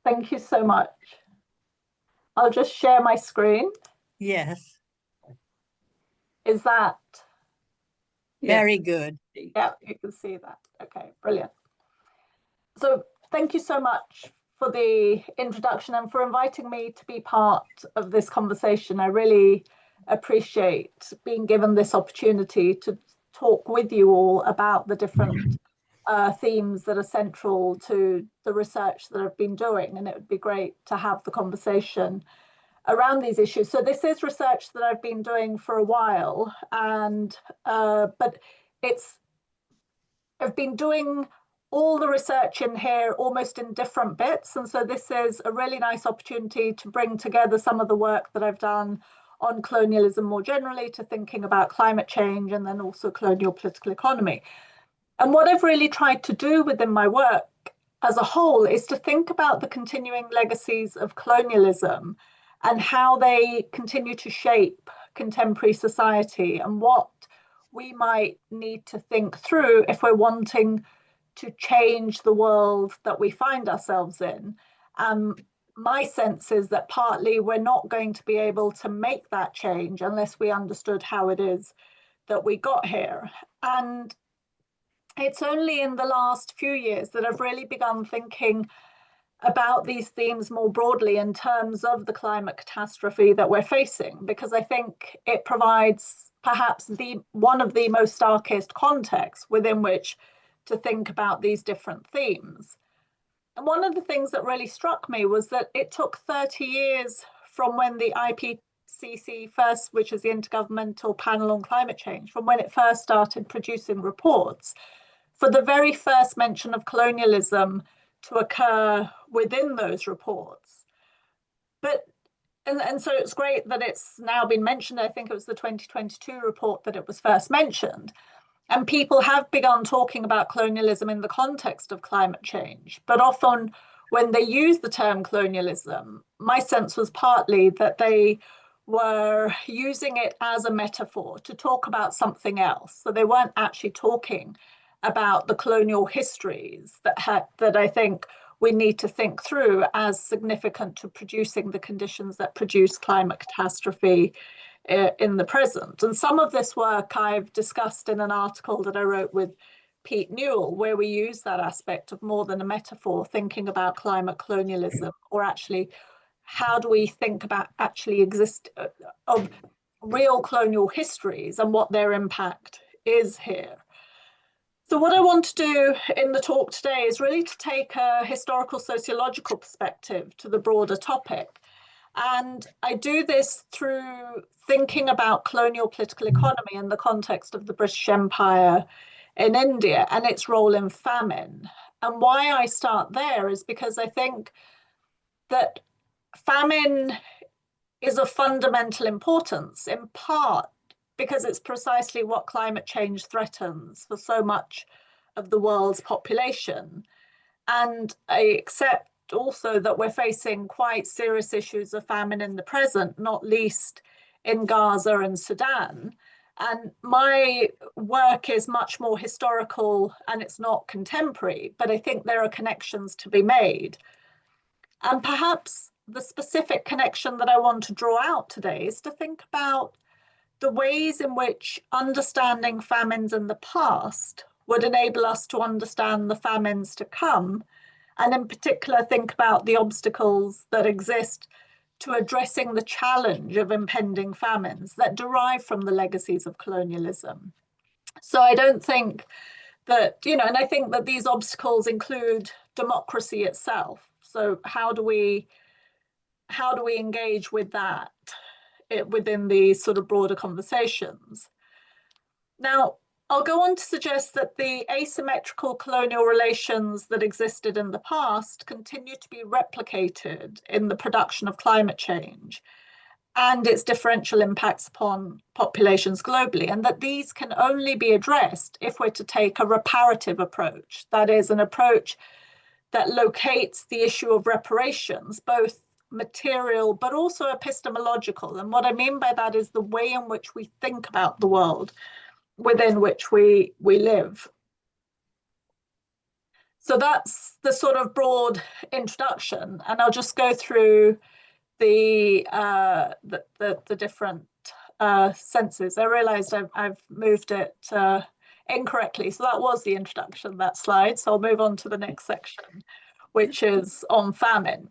Thank you so much. I'll just share my screen. Yes. Is that? Very good. Yeah, you can see that. Okay, brilliant. So thank you so much for the introduction and for inviting me to be part of this conversation. I really appreciate being given this opportunity to talk with you all about the different themes that are central to the research that I've been doing, and it would be great to have the conversation around these issues. So this is research that I've been doing for a while, and but I've been doing all the research in here almost in different bits, and so this is a really nice opportunity to bring together some of the work that I've done on colonialism more generally to thinking about climate change and then also colonial political economy. And what I've really tried to do within my work as a whole is to think about the continuing legacies of colonialism and how they continue to shape contemporary society and what we might need to think through if we're wanting to change the world that we find ourselves in. My sense is that partly we're not going to be able to make that change unless we understood how it is that we got here. And it's only in the last few years that I've really begun thinking about these themes more broadly in terms of the climate catastrophe that we're facing, because I think it provides perhaps one of the most starkest contexts within which to think about these different themes. And one of the things that really struck me was that it took 30 years from when the IPCC first, which is the Intergovernmental Panel on Climate Change, from when it first started producing reports, for the very first mention of colonialism to occur within those reports. And so it's great that it's now been mentioned. I think it was the 2022 report that it was first mentioned. And people have begun talking about colonialism in the context of climate change. But often when they use the term colonialism, my sense was partly that they were using it as a metaphor to talk about something else. So they weren't actually talking about the colonial histories that I think we need to think through as significant to producing the conditions that produce climate catastrophe in the present. And some of this work I've discussed in an article that I wrote with Pete Newell, where we use that aspect of more than a metaphor, thinking about climate colonialism, or actually how do we think about actually of real colonial histories and what their impact is here. So what I want to do in the talk today is really to take a historical sociological perspective to the broader topic. And I do this through thinking about colonial political economy in the context of the British Empire in India and its role in famine. And why I start there is because I think that famine is of fundamental importance, in part because it's precisely what climate change threatens for so much of the world's population. And I accept also that we're facing quite serious issues of famine in the present, not least in Gaza and Sudan. And my work is much more historical and it's not contemporary, but I think there are connections to be made. And perhaps the specific connection that I want to draw out today is to think about the ways in which understanding famines in the past would enable us to understand the famines to come, and in particular think about the obstacles that exist to addressing the challenge of impending famines that derive from the legacies of colonialism. So I don't think that, and I think that these obstacles include democracy itself. So how do we engage with that within these sort of broader conversations? Now, I'll go on to suggest that the asymmetrical colonial relations that existed in the past continue to be replicated in the production of climate change and its differential impacts upon populations globally, and that these can only be addressed if we're to take a reparative approach, that is, an approach that locates the issue of reparations, both material but also epistemological. And what I mean by that is the way in which we think about the world within which we live. So that's the sort of broad introduction, and I'll just go through the different senses. I realized I've moved it incorrectly. So that was the introduction, that slide. So I'll move on to the next section, which is on famine.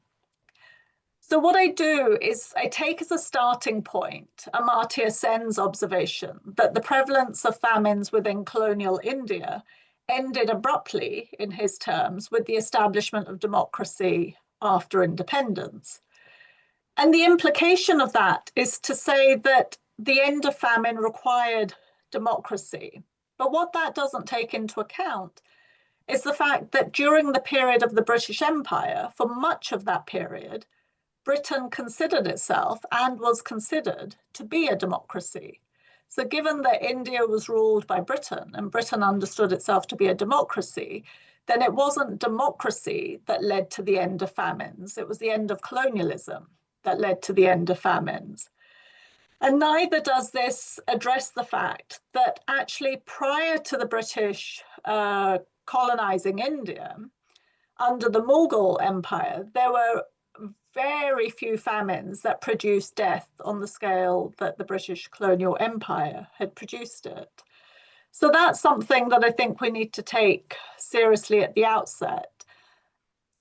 So what I do is I take as a starting point Amartya Sen's observation that the prevalence of famines within colonial India ended abruptly, in his terms, with the establishment of democracy after independence. And the implication of that is to say that the end of famine required democracy. But what that doesn't take into account is the fact that during the period of the British Empire, for much of that period, Britain considered itself and was considered to be a democracy. So given that India was ruled by Britain and Britain understood itself to be a democracy, then it wasn't democracy that led to the end of famines. It was the end of colonialism that led to the end of famines. And neither does this address the fact that actually prior to the British colonizing India, under the Mughal Empire, there were very few famines that produced death on the scale that the British colonial empire had produced it. So that's something that I think we need to take seriously at the outset.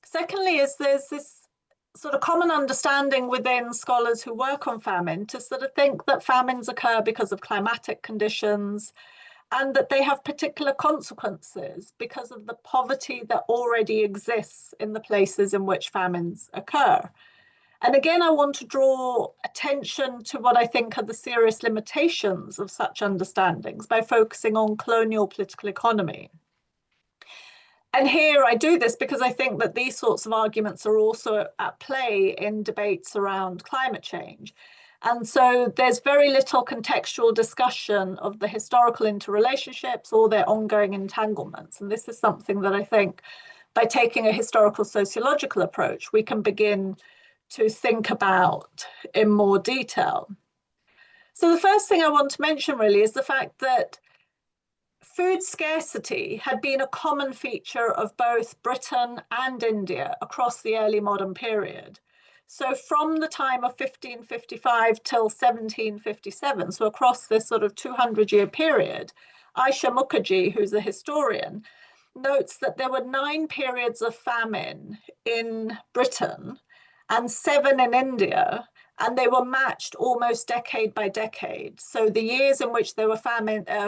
Secondly, is there's this sort of common understanding within scholars who work on famine to sort of think that famines occur because of climatic conditions and that they have particular consequences because of the poverty that already exists in the places in which famines occur. And again, I want to draw attention to what I think are the serious limitations of such understandings by focusing on colonial political economy. And here I do this because I think that these sorts of arguments are also at play in debates around climate change. And so there's very little contextual discussion of the historical interrelationships or their ongoing entanglements. And this is something that I think by taking a historical sociological approach, we can begin to think about in more detail. So the first thing I want to mention really is the fact that food scarcity had been a common feature of both Britain and India across the early modern period. So from the time of 1555 till 1757, so across this sort of 200-year period, Aisha Mukherjee, who's a historian, notes that there were 9 periods of famine in Britain and 7 in India, and they were matched almost decade by decade. So the years in which there were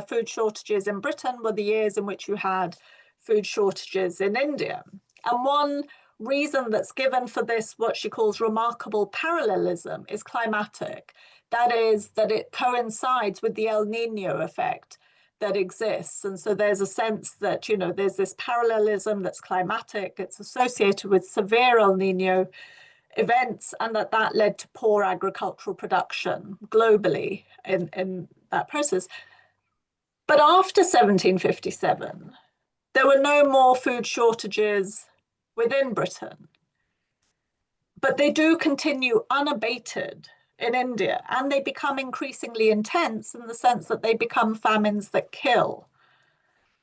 food shortages in Britain were the years in which you had food shortages in India. And one reason that's given for this, what she calls remarkable parallelism, is climatic. That is, that it coincides with the El Nino effect that exists. And so there's a sense that, you know, there's this parallelism that's climatic. It's associated with severe El Nino events, and that led to poor agricultural production globally in that process. But after 1757, there were no more food shortages within Britain. But they do continue unabated in India, and they become increasingly intense in the sense that they become famines that kill.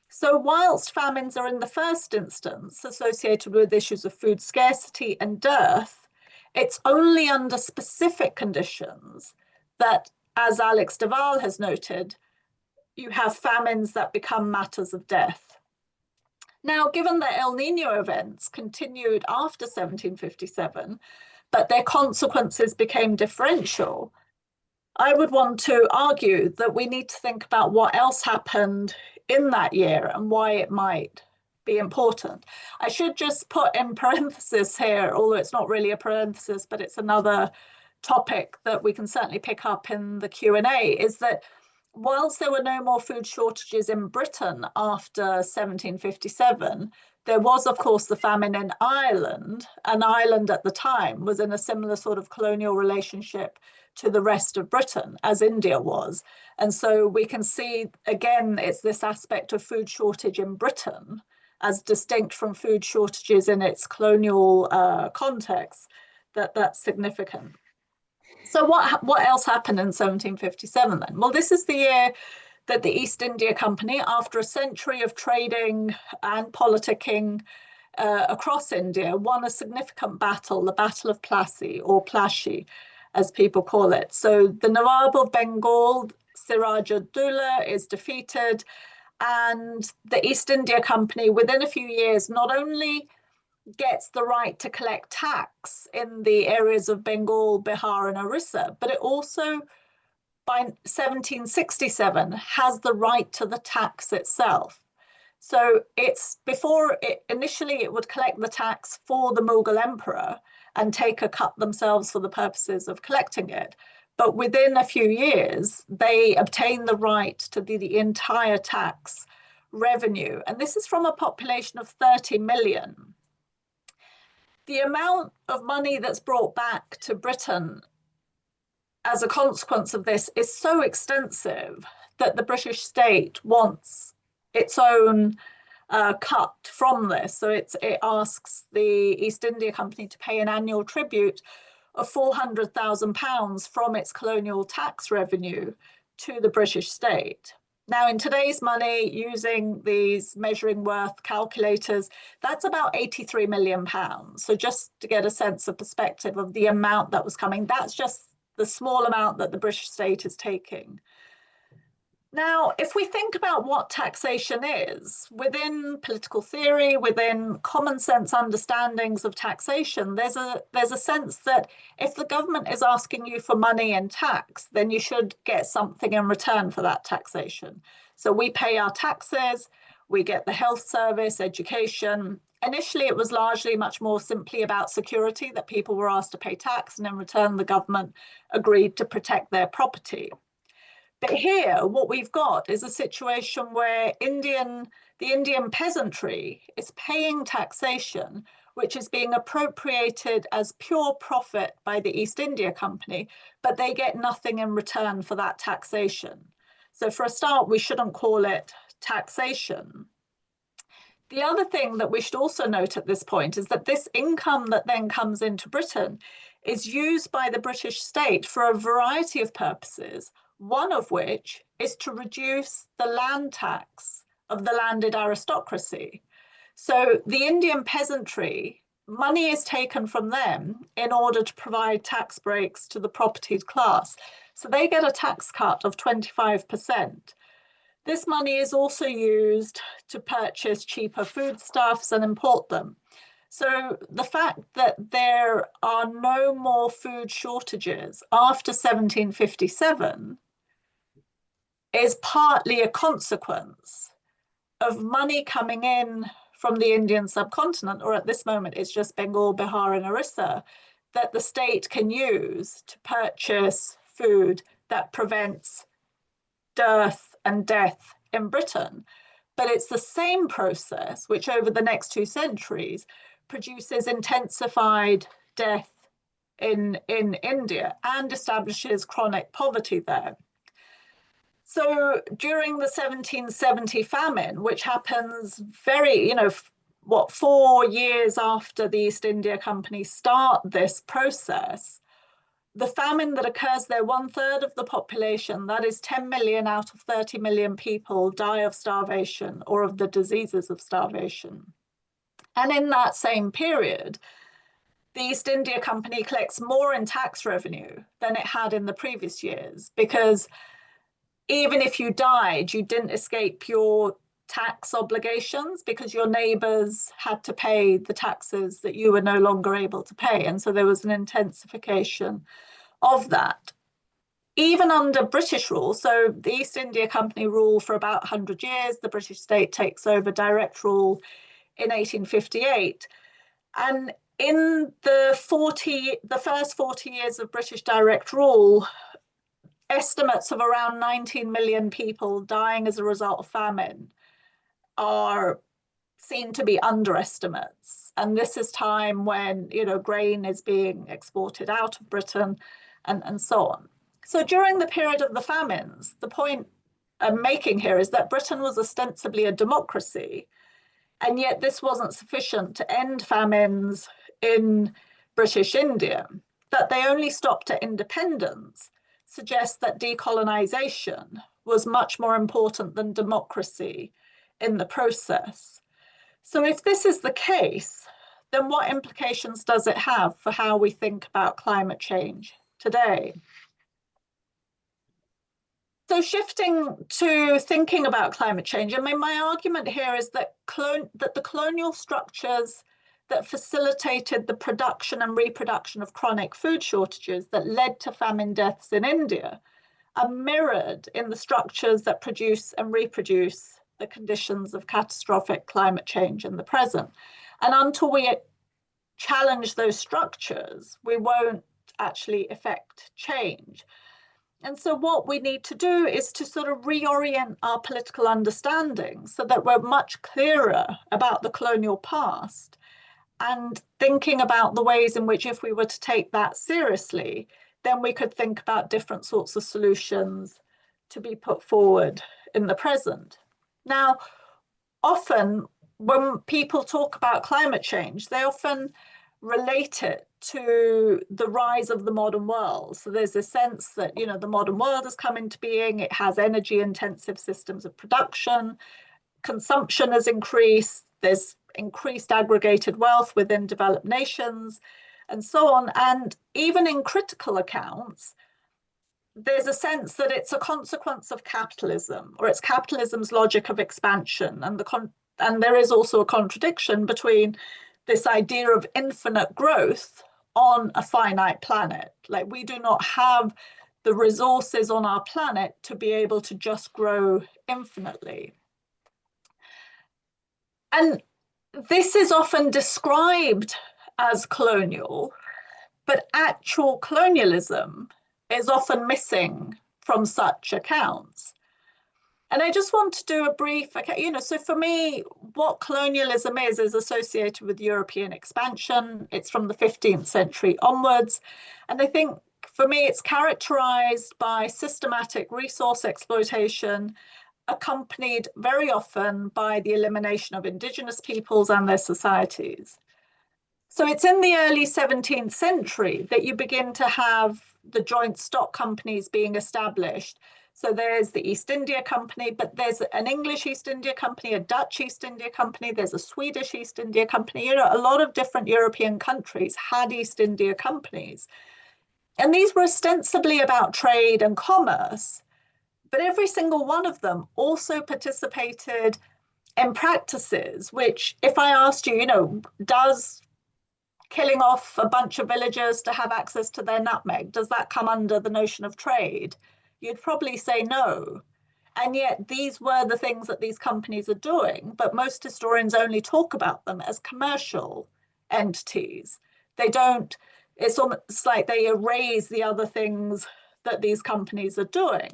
So whilst famines are in the first instance associated with issues of food scarcity and dearth, it's only under specific conditions that, as Alex Duval has noted, you have famines that become matters of death. Now, given that El Nino events continued after 1757, but their consequences became differential, I would want to argue that we need to think about what else happened in that year and why it might be important. I should just put in parenthesis here, although it's not really a parenthesis, but it's another topic that we can certainly pick up in the Q&A, is that whilst there were no more food shortages in Britain after 1757, there was, of course, the famine in Ireland, and Ireland at the time was in a similar sort of colonial relationship to the rest of Britain as India was. And so we can see, again, it's this aspect of food shortage in Britain as distinct from food shortages in its colonial context, that's significant. So what else happened in 1757 then? Well, this is the year that the East India Company, after a century of trading and politicking across India won a significant battle, the Battle of Plassey, or Plassey, as people call it. So the Nawab of Bengal, Siraj-ud-Dowlah, is defeated, and the East India Company, within a few years, not only gets the right to collect tax in the areas of Bengal, Bihar, and Orissa, but it also, by 1767, has the right to the tax itself. So it's before it initially it would collect the tax for the Mughal emperor and take a cut themselves for the purposes of collecting it. But within a few years, they obtain the right to the entire tax revenue. And this is from a population of 30 million. The amount of money that's brought back to Britain as a consequence of this is so extensive that the British state wants its own cut from this. So it asks the East India Company to pay an annual tribute of £400,000 from its colonial tax revenue to the British state. Now, in today's money, using these measuring worth calculators, that's about £83 million. So just to get a sense of perspective of the amount that was coming, that's just the small amount that the British state is taking. Now, if we think about what taxation is, within political theory, within common sense understandings of taxation, there's a sense that if the government is asking you for money in tax, then you should get something in return for that taxation. So we pay our taxes, we get the health service, education. Initially, it was largely much more simply about security, that people were asked to pay tax, and in return, the government agreed to protect their property. But here, what we've got is a situation where the Indian peasantry is paying taxation, which is being appropriated as pure profit by the East India Company, but they get nothing in return for that taxation. So for a start, we shouldn't call it taxation. The other thing that we should also note at this point is that this income that then comes into Britain is used by the British state for a variety of purposes, one of which is to reduce the land tax of the landed aristocracy. So the Indian peasantry, money is taken from them in order to provide tax breaks to the propertied class. So they get a tax cut of 25%. This money is also used to purchase cheaper foodstuffs and import them. So the fact that there are no more food shortages after 1757 is partly a consequence of money coming in from the Indian subcontinent, or at this moment it's just Bengal, Bihar, and Orissa, that the state can use to purchase food that prevents dearth and death in Britain. But it's the same process which over the next 2 centuries produces intensified death in India and establishes chronic poverty there. So during the 1770 famine, which happens 4 years after the East India Company start this process, the famine that occurs there, 1/3 of the population, that is 10 million out of 30 million people, die of starvation or of the diseases of starvation. And in that same period, the East India Company collects more in tax revenue than it had in the previous years, because even if you died, you didn't escape your tax obligations because your neighbors had to pay the taxes that you were no longer able to pay. And so there was an intensification of that. Even under British rule, so the East India Company rule for about 100 years, the British state takes over direct rule in 1858. And in the first 40 years of British direct rule, estimates of around 19 million people dying as a result of famine are seen to be underestimates. And this is time when, grain is being exported out of Britain and so on. So during the period of the famines, the point I'm making here is that Britain was ostensibly a democracy, and yet this wasn't sufficient to end famines in British India. That they only stopped at independence suggests that decolonization was much more important than democracy in the process. So if this is the case, then what implications does it have for how we think about climate change today? So shifting to thinking about climate change, I mean, my argument here is that the colonial structures that facilitated the production and reproduction of chronic food shortages that led to famine deaths in India are mirrored in the structures that produce and reproduce the conditions of catastrophic climate change in the present. And until we challenge those structures, we won't actually effect change. And so what we need to do is to sort of reorient our political understanding so that we're much clearer about the colonial past and thinking about the ways in which, if we were to take that seriously, then we could think about different sorts of solutions to be put forward in the present. Now, often when people talk about climate change, they often relate it to the rise of the modern world. So there's a sense that, the modern world has come into being, it has energy intensive systems of production, consumption has increased, there's increased aggregated wealth within developed nations, and so on. And even in critical accounts, there's a sense that it's a consequence of capitalism, or it's capitalism's logic of expansion. And there is also a contradiction between this idea of infinite growth on a finite planet. Like, we do not have the resources on our planet to be able to just grow infinitely. And this is often described as colonial, but actual colonialism is often missing from such accounts. And I just want to do a brief, so for me, what colonialism is associated with European expansion. It's from the 15th century onwards. And I think for me, it's characterized by systematic resource exploitation, accompanied very often by the elimination of indigenous peoples and their societies. So it's in the early 17th century that you begin to have the joint stock companies being established. So there's the East India Company, but there's an English East India Company, a Dutch East India Company, there's a Swedish East India Company. A lot of different European countries had East India companies. And these were ostensibly about trade and commerce, but every single one of them also participated in practices which, if I asked you, does killing off a bunch of villagers to have access to their nutmeg, does that come under the notion of trade? You'd probably say no. And yet these were the things that these companies are doing, but most historians only talk about them as commercial entities. They don't, it's almost like they erase the other things that these companies are doing.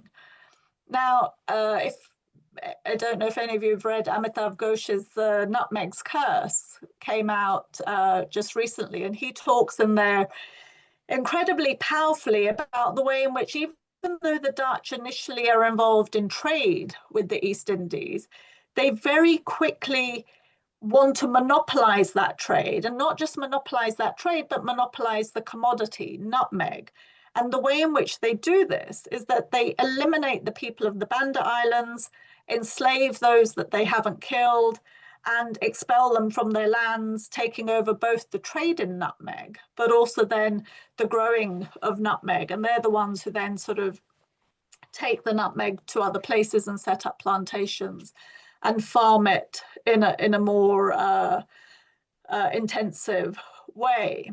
Now, I don't know if any of you have read Amitav Ghosh's Nutmeg's Curse, came out just recently, and he talks in there incredibly powerfully about the way in which, even though the Dutch initially are involved in trade with the East Indies, they very quickly want to monopolize that trade, and not just monopolize that trade, but monopolize the commodity, nutmeg. And the way in which they do this is that they eliminate the people of the Banda Islands, enslave those that they haven't killed, and expel them from their lands, taking over both the trade in nutmeg, but also then the growing of nutmeg. And they're the ones who then sort of take the nutmeg to other places and set up plantations and farm it in a more intensive way.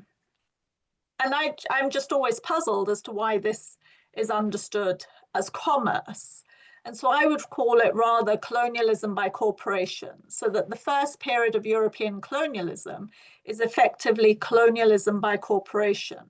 And I'm just always puzzled as to why this is understood as commerce. And so I would call it rather colonialism by corporation, so that the first period of European colonialism is effectively colonialism by corporation.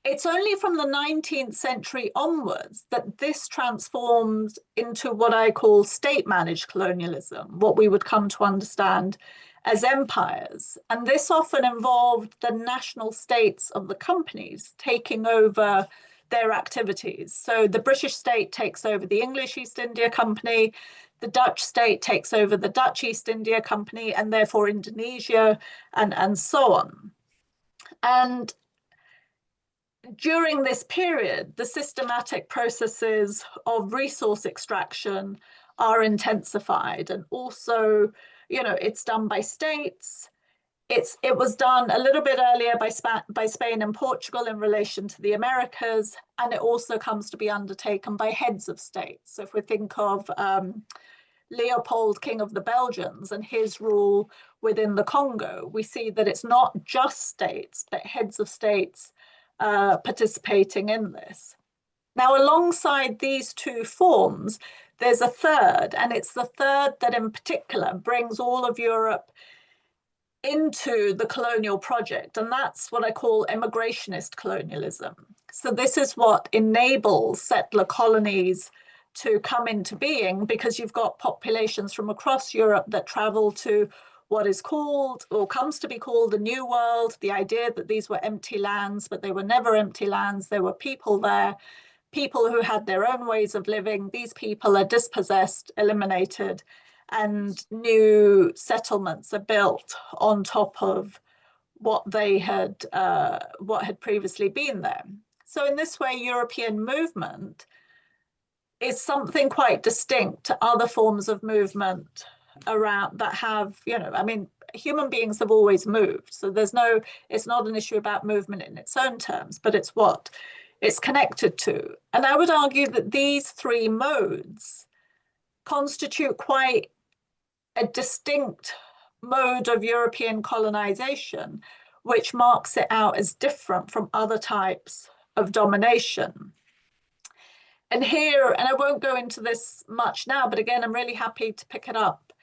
It's only from the 19th century onwards that this transforms into what I call state-managed colonialism, what we would come to understand as empires. And this often involved the national states of the companies taking over their activities. So the British state takes over the English East India Company, the Dutch state takes over the Dutch East India Company, and therefore Indonesia, and so on. And during this period, the systematic processes of resource extraction are intensified, and also, it's done by states. It was done a little bit earlier by Spain and Portugal in relation to the Americas, and it also comes to be undertaken by heads of states. So if we think of Leopold, King of the Belgians, and his rule within the Congo, we see that it's not just states, but heads of states participating in this. Now, alongside these two forms, there's a third, and it's the third that in particular brings all of Europe into the colonial project, and that's what I call immigrationist colonialism. So this is what enables settler colonies to come into being, because you've got populations from across Europe that travel to what is called, or comes to be called, the New World. The idea that these were empty lands, but they were never empty lands. There were people there, people who had their own ways of living. These people are dispossessed, eliminated, and new settlements are built on top of what had previously been there. So in this way, European movement is something quite distinct to other forms of movement around that have, human beings have always moved. So it's not an issue about movement in its own terms, but it's what it's connected to. And I would argue that these three modes constitute quite a distinct mode of European colonization, which marks it out as different from other types of domination. And here, and I won't go into this much now, but again, I'm really happy to pick it up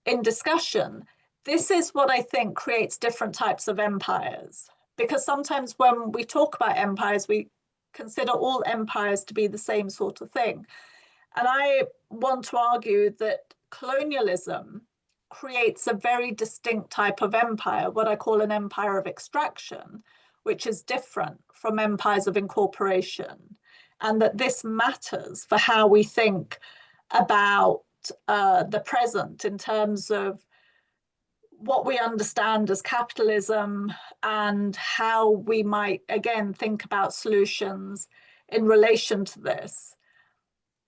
in discussion. This is what I think creates different types of empires, because sometimes when we talk about empires, we consider all empires to be the same sort of thing. And I want to argue that colonialism creates a very distinct type of empire, what I call an empire of extraction, which is different from empires of incorporation. And that this matters for how we think about the present in terms of what we understand as capitalism and how we might, again, think about solutions in relation to this.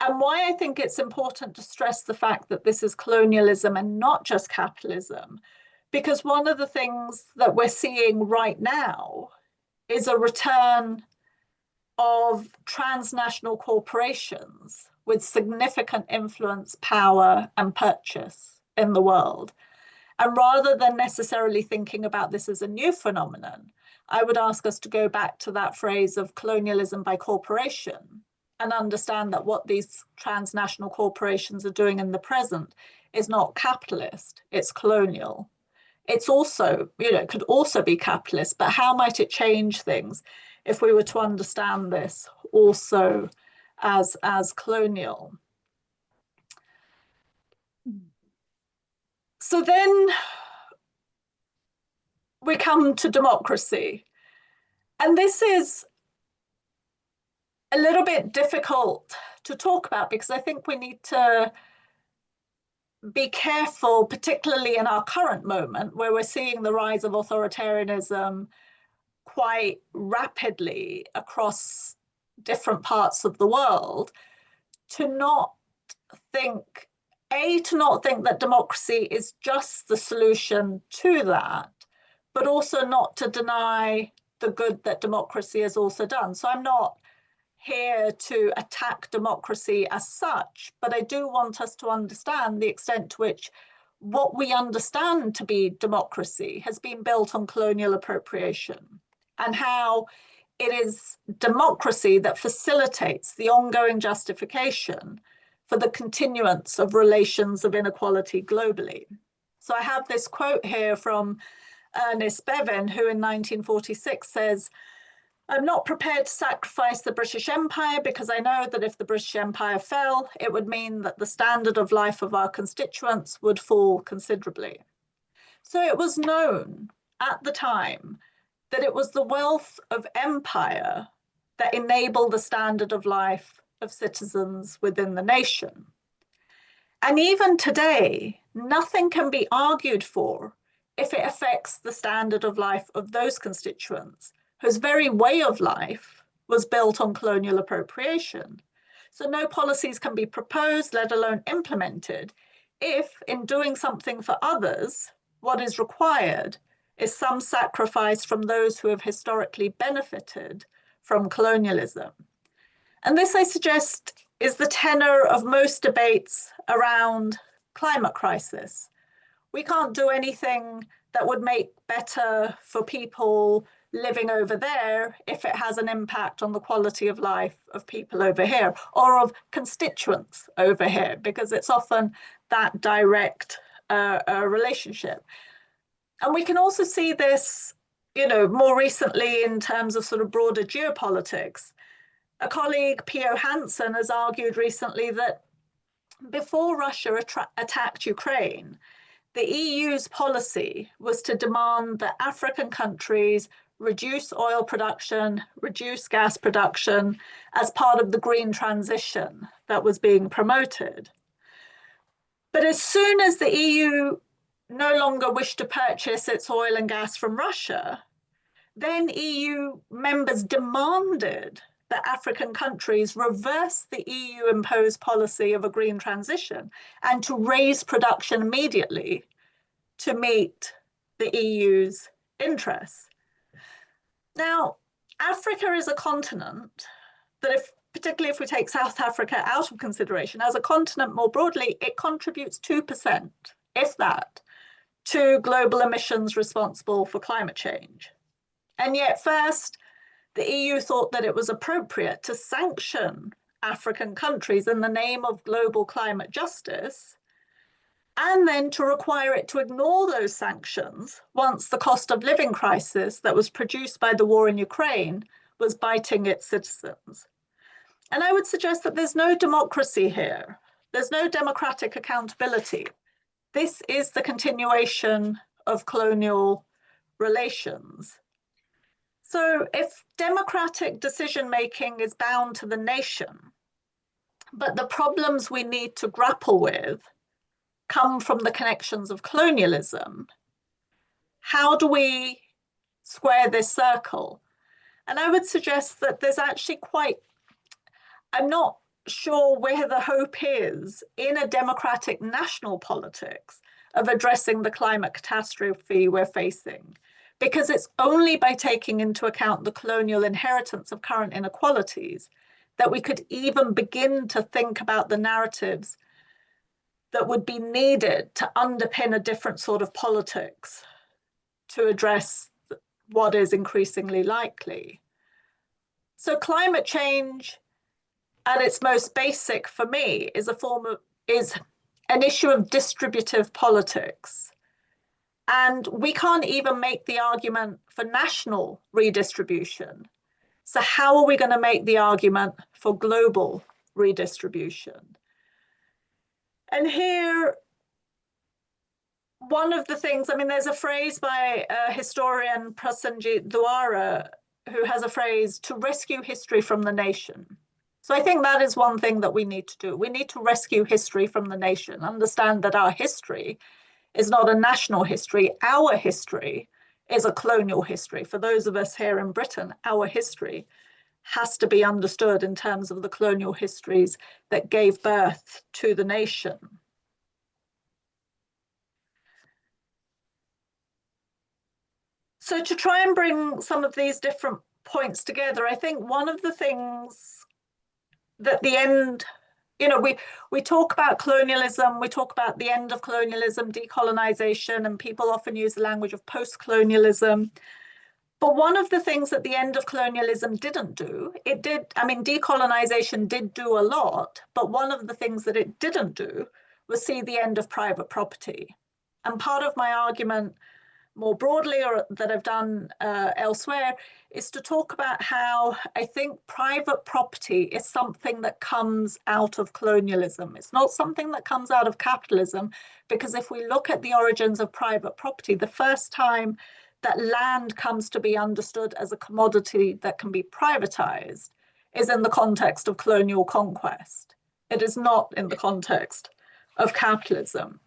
And why I think it's important to stress the fact that this is colonialism and not just capitalism, because one of the things that we're seeing right now is a return of transnational corporations with significant influence, power, and purchase in the world. And rather than necessarily thinking about this as a new phenomenon, I would ask us to go back to that phrase of colonialism by corporation and understand that what these transnational corporations are doing in the present is not capitalist, it's colonial. It's also, it could also be capitalist, but how might it change things if we were to understand this also as colonial? So then we come to democracy. And this is a little bit difficult to talk about because I think we need to be careful, particularly in our current moment where we're seeing the rise of authoritarianism quite rapidly across different parts of the world, to not think that democracy is just the solution to that, but also not to deny the good that democracy has also done. So I'm not here to attack democracy as such, but I do want us to understand the extent to which what we understand to be democracy has been built on colonial appropriation, and how it is democracy that facilitates the ongoing justification for the continuance of relations of inequality globally. So I have this quote here from Ernest Bevin, who in 1946 says, "I'm not prepared to sacrifice the British Empire because I know that if the British Empire fell, it would mean that the standard of life of our constituents would fall considerably." So it was known at the time that it was the wealth of empire that enabled the standard of life of citizens within the nation. And even today, nothing can be argued for if it affects the standard of life of those constituents whose very way of life was built on colonial appropriation. So no policies can be proposed, let alone implemented, if in doing something for others, what is required is some sacrifice from those who have historically benefited from colonialism. And this, I suggest, is the tenor of most debates around climate crisis. We can't do anything that would make better for people living over there if it has an impact on the quality of life of people over here or of constituents over here, because it's often that direct relationship. And we can also see this, more recently in terms of sort of broader geopolitics. A colleague, P.O. Hansen, has argued recently that before Russia attacked Ukraine, the EU's policy was to demand that African countries reduce oil production, reduce gas production as part of the green transition that was being promoted. But as soon as the EU no longer wished to purchase its oil and gas from Russia, then EU members demanded that African countries reverse the EU-imposed policy of a green transition and to raise production immediately to meet the EU's interests. Now, Africa is a continent that, particularly if we take South Africa out of consideration, as a continent more broadly, it contributes 2%, if that, to global emissions responsible for climate change. And yet first, the EU thought that it was appropriate to sanction African countries in the name of global climate justice, and then to require it to ignore those sanctions once the cost of living crisis that was produced by the war in Ukraine was biting its citizens. And I would suggest that there's no democracy here. There's no democratic accountability. This is the continuation of colonial relations. So if democratic decision-making is bound to the nation, but the problems we need to grapple with come from the connections of colonialism, how do we square this circle? And I would suggest that there's actually I'm not sure where the hope is in a democratic national politics of addressing the climate catastrophe we're facing, because it's only by taking into account the colonial inheritance of current inequalities that we could even begin to think about the narratives that would be needed to underpin a different sort of politics to address what is increasingly likely. So climate change, at its most basic for me, is an issue of distributive politics. And we can't even make the argument for national redistribution. So how are we going to make the argument for global redistribution? And here, one of the things, there's a phrase by historian Prasenjit Dwara, who has a phrase, to rescue history from the nation. So I think that is one thing that we need to do. We need to rescue history from the nation, understand that our history is not a national history. Our history is a colonial history. For those of us here in Britain, our history has to be understood in terms of the colonial histories that gave birth to the nation. So to try and bring some of these different points together, I think one of the things that the end, we talk about colonialism, we talk about the end of colonialism, decolonization, and people often use the language of post-colonialism. But one of the things that the end of colonialism didn't do, decolonization did do a lot, but one of the things that it didn't do was see the end of private property. And part of my argument more broadly, or that I've done elsewhere, is to talk about how I think private property is something that comes out of colonialism. It's not something that comes out of capitalism, because if we look at the origins of private property, the first time that land comes to be understood as a commodity that can be privatized is in the context of colonial conquest. It is not in the context of capitalism.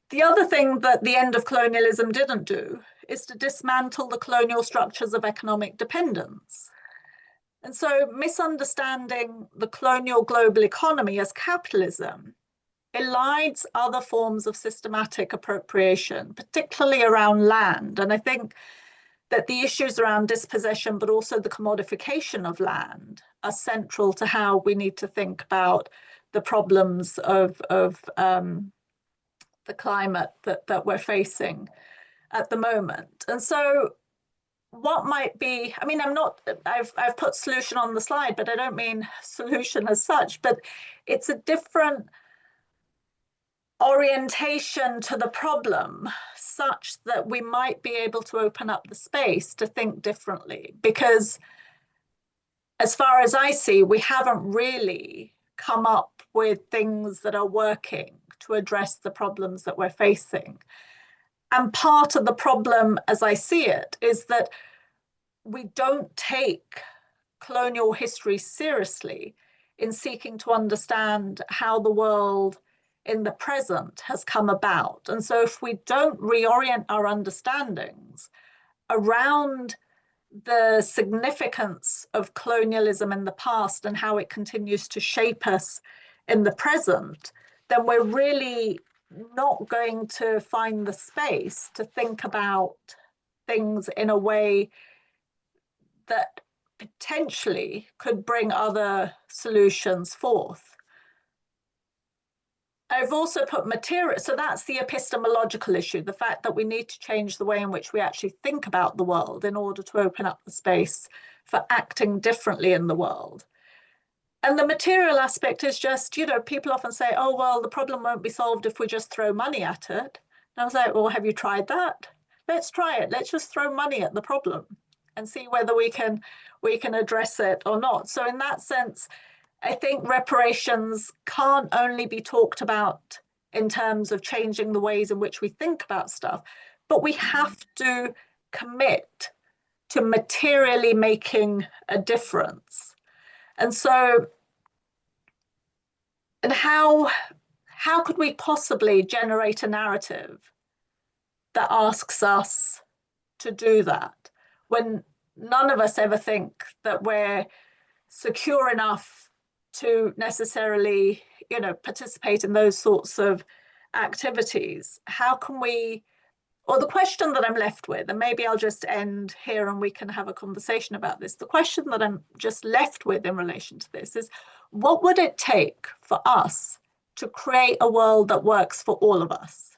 The other thing that the end of colonialism didn't do is to dismantle the colonial structures of economic dependence. And so misunderstanding the colonial global economy as capitalism elides other forms of systematic appropriation, particularly around land. And I think that the issues around dispossession, but also the commodification of land, are central to how we need to think about the problems of the climate that we're facing at the moment. And so what might be, I mean, I've put solution on the slide, but I don't mean solution as such, but it's a different orientation to the problem such that we might be able to open up the space to think differently. Because as far as I see, we haven't really come up with things that are working to address the problems that we're facing. And part of the problem, as I see it, is that we don't take colonial history seriously in seeking to understand how the world in the present has come about. And so if we don't reorient our understandings around the significance of colonialism in the past and how it continues to shape us in the present, then we're really not going to find the space to think about things in a way that potentially could bring other solutions forth. I've also put material, so that's the epistemological issue, the fact that we need to change the way in which we actually think about the world in order to open up the space for acting differently in the world. And the material aspect is just, people often say, oh, well, the problem won't be solved if we just throw money at it. And I was like, well, have you tried that? Let's try it. Let's just throw money at the problem and see whether we can address it or not. So in that sense, I think reparations can't only be talked about in terms of changing the ways in which we think about stuff, but we have to commit to materially making a difference. And so, and how could we possibly generate a narrative that asks us to do that when none of us ever think that we're secure enough to necessarily, participate in those sorts of activities? How can we, or the question that I'm left with, and maybe I'll just end here and we can have a conversation about this. The question that I'm just left with in relation to this is, what would it take for us to create a world that works for all of us?